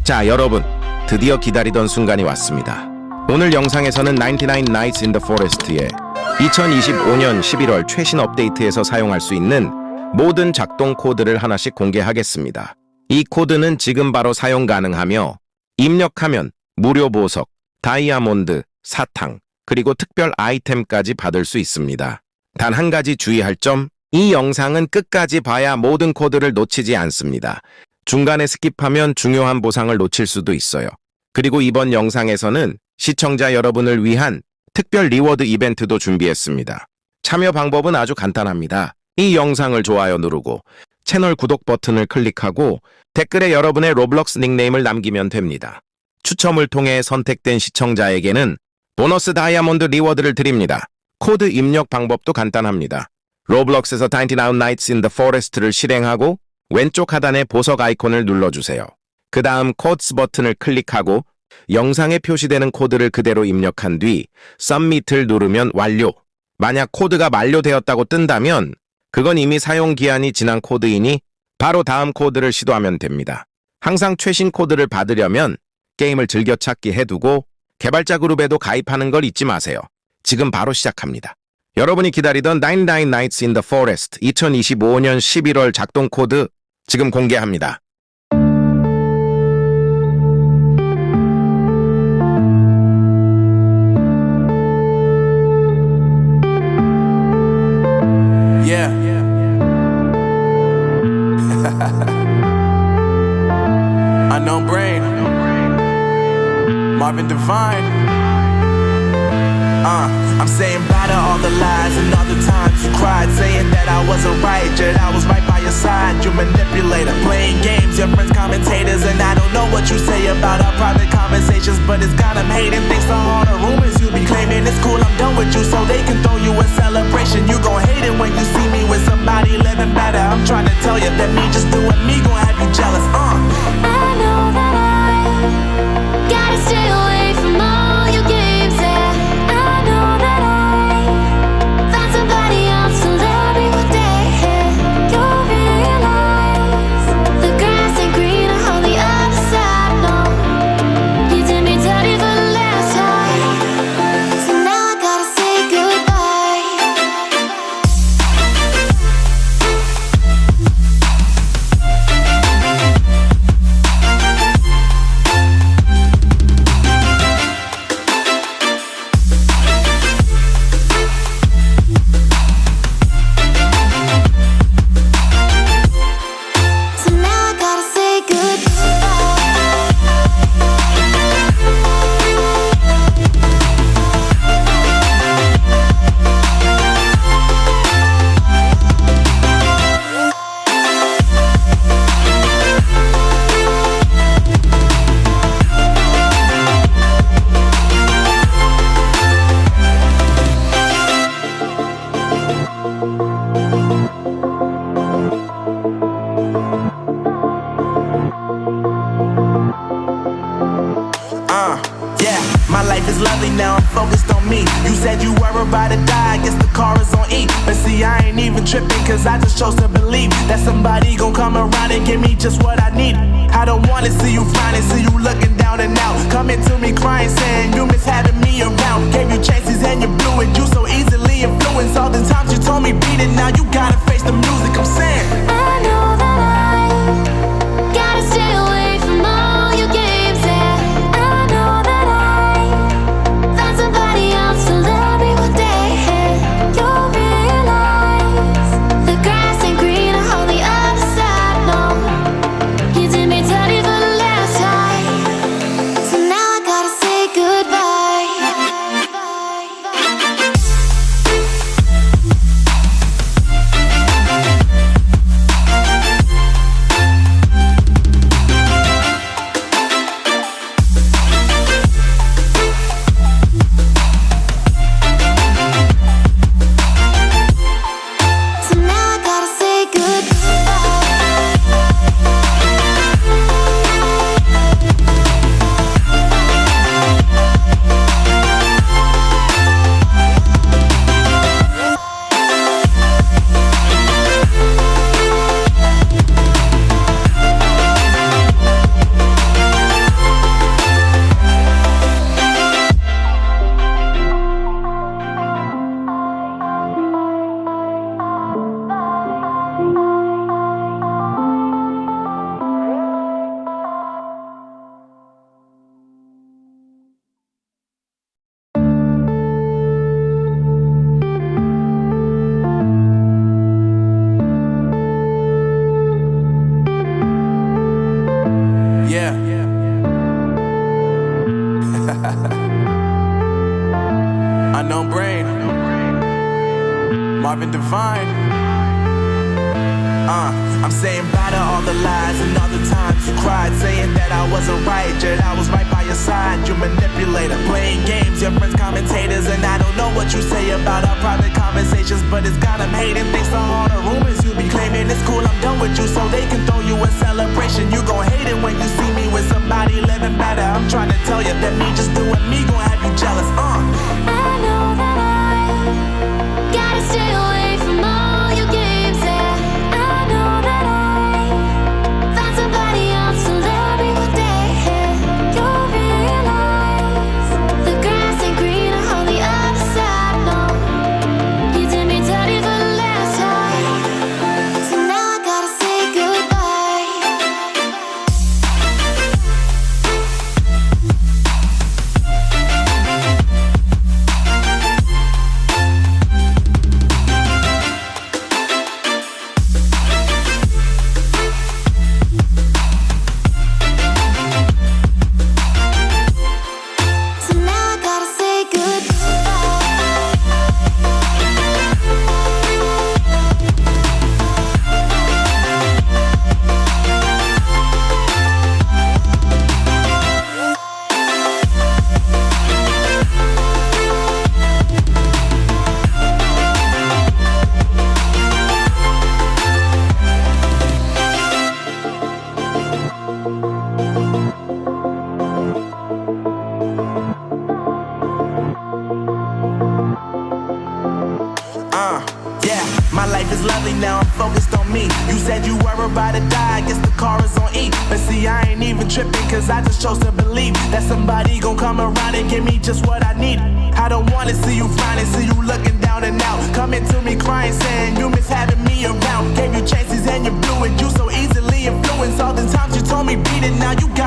자, 여러분, 드디어 기다리던 순간이 왔습니다. 오늘 영상에서는 99 Nights in the Forest의 2025년 11월 최신 업데이트에서 사용할 수 있는 모든 작동 코드를 하나씩 공개하겠습니다. 이 코드는 지금 바로 사용 가능하며 입력하면 무료 보석, 다이아몬드, 사탕, 그리고 특별 아이템까지 받을 수 있습니다. 단 한 가지 주의할 점, 이 영상은 끝까지 봐야 모든 코드를 놓치지 않습니다. 중간에 스킵하면 중요한 보상을 놓칠 수도 있어요. 그리고 이번 영상에서는 시청자 여러분을 위한 특별 리워드 이벤트도 준비했습니다. 참여 방법은 아주 간단합니다. 이 영상을 좋아요 누르고 채널 구독 버튼을 클릭하고 댓글에 여러분의 로블록스 닉네임을 남기면 됩니다. 추첨을 통해 선택된 시청자에게는 보너스 다이아몬드 리워드를 드립니다. 코드 입력 방법도 간단합니다. 로블록스에서 99 Nights in the Forest를 실행하고 왼쪽 하단의 보석 아이콘을 눌러주세요. 그 다음 코드스 버튼을 클릭하고 영상에 표시되는 코드를 그대로 입력한 뒤 Submit을 누르면 완료. 만약 코드가 만료되었다고 뜬다면 그건 이미 사용 기한이 지난 코드이니 바로 다음 코드를 시도하면 됩니다. 항상 최신 코드를 받으려면 게임을 즐겨찾기 해두고 개발자 그룹에도 가입하는 걸 잊지 마세요. 지금 바로 시작합니다. 여러분이 기다리던 99 Nights in the Forest 2025년 11월 작동 코드 지금 공개합니다. Yeah. Unknown brain. Marvin Devine. I'm saying bye to all the lies and all the times you cried, saying that I wasn't right, yet I was right by your side. You manipulator, playing games, your friends commentators, and I don't know what you say about our private conversations, but it's got them hating. Thanks to all the rumors you be claiming. It's cool, I'm done with you, so they can throw you a celebration. You gon' hate it when you see me with somebody living better. I'm trying to tell you that me just doing me gon' have you jealous. I know that I gotta stay away from all your games. Yeah, I know that I found somebody else to love me one day. You'll realize the grass ain't greener on the other side. No, you did me dirty for the last time, so now I gotta say goodbye. So now I gotta say goodbye. Yeah, my life is lovely now, I'm focused on me. You said you were about to die, I guess the car is on E. But see, I ain't even tripping, cause I just chose to believe that somebody gon' come around and give me just what I need. I don't wanna see you frowning, see you looking down and out, coming to me crying, saying you miss having me around. Gave you chances and you blew it, you so easily influenced. All the times you told me beat it, now you gotta face the music. I'm saying I know that I gotta stay away from all your games. Yeah, I know that I found somebody else to love me one day. You'll realize the grass ain't greener on the other side. No, you did me dirty for the last time, so now I gotta say goodbye. Yeah. Unknown Brain, Marvin Devine. I'm saying bye to all the lies and all the times you cried, saying that I wasn't right, yet I was right by your side. You manipulator, playing games, your friends commentators, and I don't know what you say about our private conversations, but it's got them hating. Thanks to all the rumors you be claiming, it's cool, I'm done with you, so they can throw you a celebration. You gon' hate it when you see me with somebody living better. I'm trying to tell you that me just doing me gon' have you jealous. I know that I gotta stay away from all your games. Yeah, I know that I found somebody else to love me one day. You'll realize the grass ain't greener on the other side. No, you did me dirty for the last time, so now I gotta say goodbye. So now I gotta say Yeah, my life is lovely now, I'm focused on me. You said you were about to die, I guess the car is on E. But see, I ain't even tripping, cause I just chose to believe that somebody gon' come around and give me just what I need. I don't wanna see you flying, see you looking down and out, coming to me crying, saying you miss having me around. Gave you chances and you blew it, you so easily influenced. All the times you told me beat it, now you got